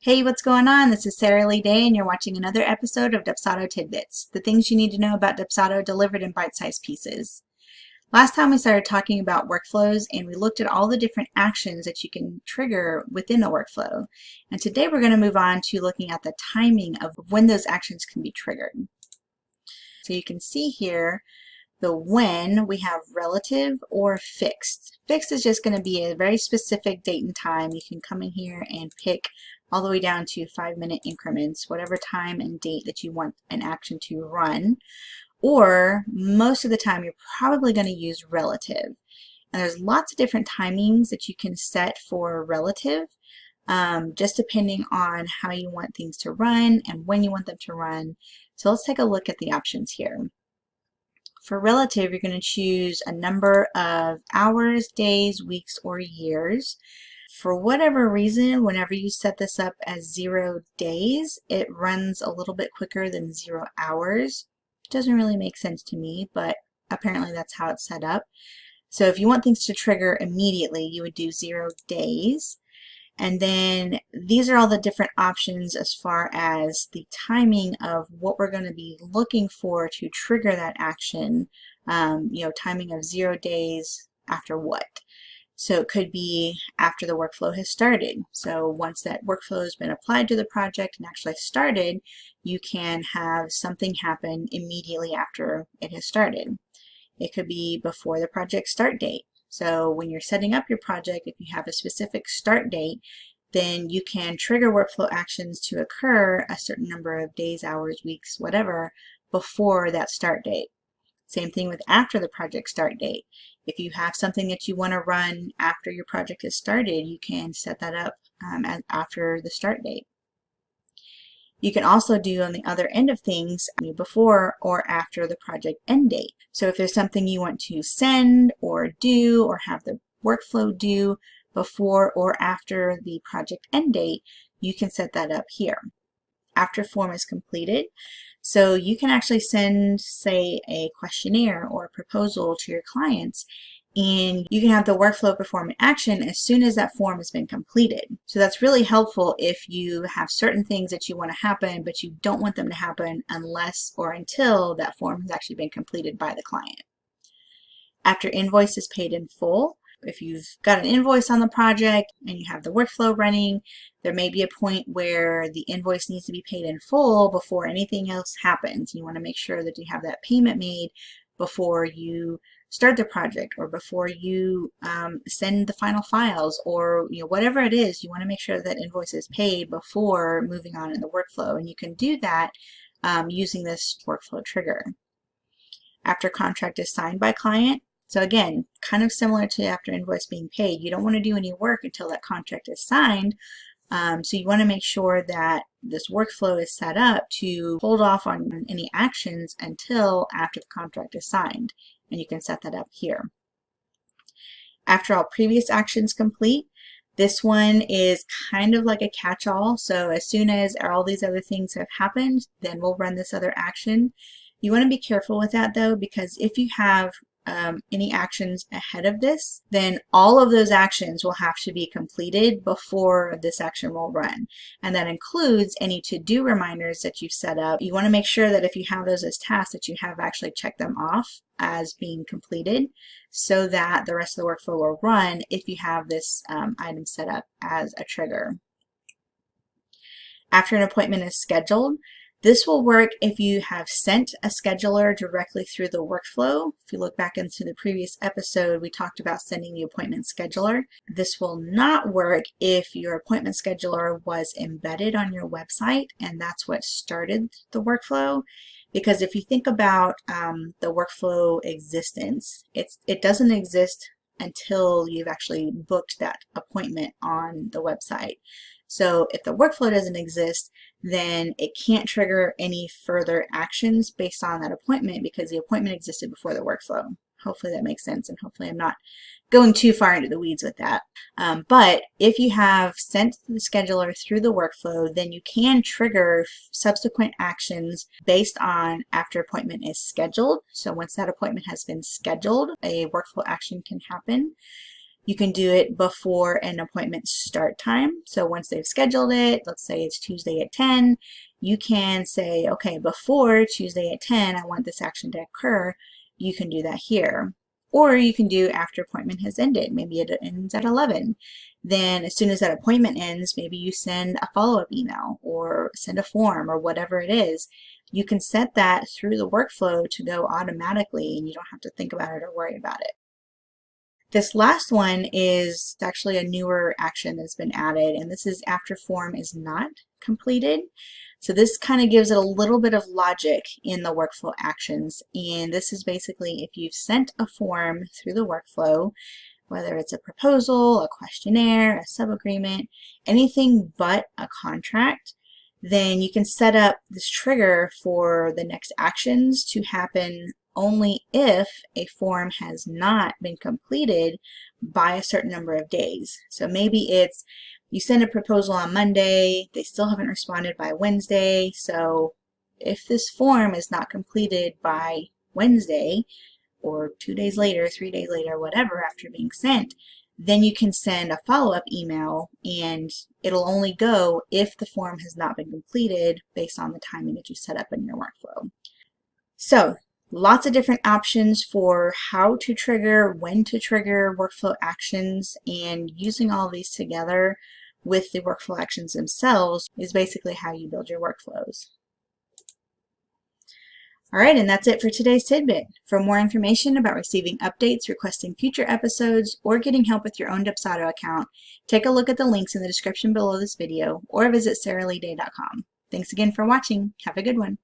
Hey, what's going on? This is Sarah Lee Day, and you're watching another episode of Dubsado Tidbits, the things you need to know about Dubsado delivered in bite-sized pieces. Last time we started talking about workflows, and we looked at all the different actions that you can trigger within a workflow. And today we're going to move on to looking at the timing of when those actions can be triggered. So you can see here, the when, we have relative or fixed. Fixed is just going to be a very specific date and time. You can come in here and pick all the way down to 5-minute increments, whatever time and date that you want an action to run. Or most of the time you're probably going to use relative. And there's lots of different timings that you can set for relative, just depending on how you want things to run and when you want them to run. So let's take a look at the options here. For relative, you're going to choose a number of hours, days, weeks, or years. For whatever reason, whenever you set this up as 0 days, it runs a little bit quicker than 0 hours. It doesn't really make sense to me, but apparently that's how it's set up. So if you want things to trigger immediately, you would do 0 days. And then these are all the different options as far as the timing of what we're going to be looking for to trigger that action. Timing of 0 days after what? So it could be after the workflow has started. So once that workflow has been applied to the project and actually started, you can have something happen immediately after it has started. It could be before the project start date. So when you're setting up your project, if you have a specific start date, then you can trigger workflow actions to occur a certain number of days, hours, weeks, whatever, before that start date. Same thing with after the project start date. If you have something that you want to run after your project is started, you can set that up after the start date. You can also do on the other end of things before or after the project end date. So if there's something you want to send or do or have the workflow do before or after the project end date, you can set that up here. After form is completed, so you can actually send, say, a questionnaire or a proposal to your clients, and you can have the workflow perform an action as soon as that form has been completed. So that's really helpful if you have certain things that you want to happen, but you don't want them to happen unless or until that form has actually been completed by the client. After invoice is paid in full, if you've got an invoice on the project and you have the workflow running, there may be a point where the invoice needs to be paid in full before anything else happens. You want to make sure that you have that payment made before you start the project or before you send the final files, or whatever it is. You want to make sure that invoice is paid before moving on in the workflow, and you can do that using this workflow trigger. After contract is signed by client, so again, kind of similar to after invoice being paid, you don't want to do any work until that contract is signed. So you want to make sure that this workflow is set up to hold off on any actions until after the contract is signed. And you can set that up here. After all previous actions complete, this one is kind of like a catch-all. So as soon as all these other things have happened, then we'll run this other action. You want to be careful with that though, because if you have any actions ahead of this, then all of those actions will have to be completed before this action will run. And that includes any to-do reminders that you've set up. You want to make sure that if you have those as tasks, that you have actually checked them off as being completed, so that the rest of the workflow will run if you have this item set up as a trigger. After an appointment is scheduled, this will work if you have sent a scheduler directly through the workflow. If you look back into the previous episode, we talked about sending the appointment scheduler. This will not work if your appointment scheduler was embedded on your website and that's what started the workflow. Because if you think about the workflow existence, it doesn't exist until you've actually booked that appointment on the website. So if the workflow doesn't exist, then it can't trigger any further actions based on that appointment because the appointment existed before the workflow. Hopefully that makes sense, and hopefully I'm not going too far into the weeds with that. But if you have sent the scheduler through the workflow, then you can trigger subsequent actions based on after appointment is scheduled. So once that appointment has been scheduled, a workflow action can happen. You can do it before an appointment start time. So once they've scheduled it, let's say it's Tuesday at 10, you can say, okay, before Tuesday at 10, I want this action to occur. You can do that here. Or you can do after appointment has ended. Maybe it ends at 11. Then as soon as that appointment ends, maybe you send a follow-up email or send a form or whatever it is. You can set that through the workflow to go automatically, and you don't have to think about it or worry about it. This last one is actually a newer action that's been added, and this is after form is not completed. So this kind of gives it a little bit of logic in the workflow actions, and this is basically if you've sent a form through the workflow, whether it's a proposal, a questionnaire, a sub-agreement, anything but a contract, then you can set up this trigger for the next actions to happen only if a form has not been completed by a certain number of days. So maybe it's you send a proposal on Monday, they still haven't responded by Wednesday, so if this form is not completed by Wednesday, or 2 days later, 3 days later, whatever, after being sent, then you can send a follow-up email, and it'll only go if the form has not been completed based on the timing that you set up in your workflow. So lots of different options for how to trigger, when to trigger workflow actions, and using all these together with the workflow actions themselves is basically how you build your workflows. All right, and that's it for today's tidbit. For more information about receiving updates, requesting future episodes, or getting help with your own Dubsado account, take a look at the links in the description below this video or visit sarahleeday.com. Thanks again for watching. Have a good one.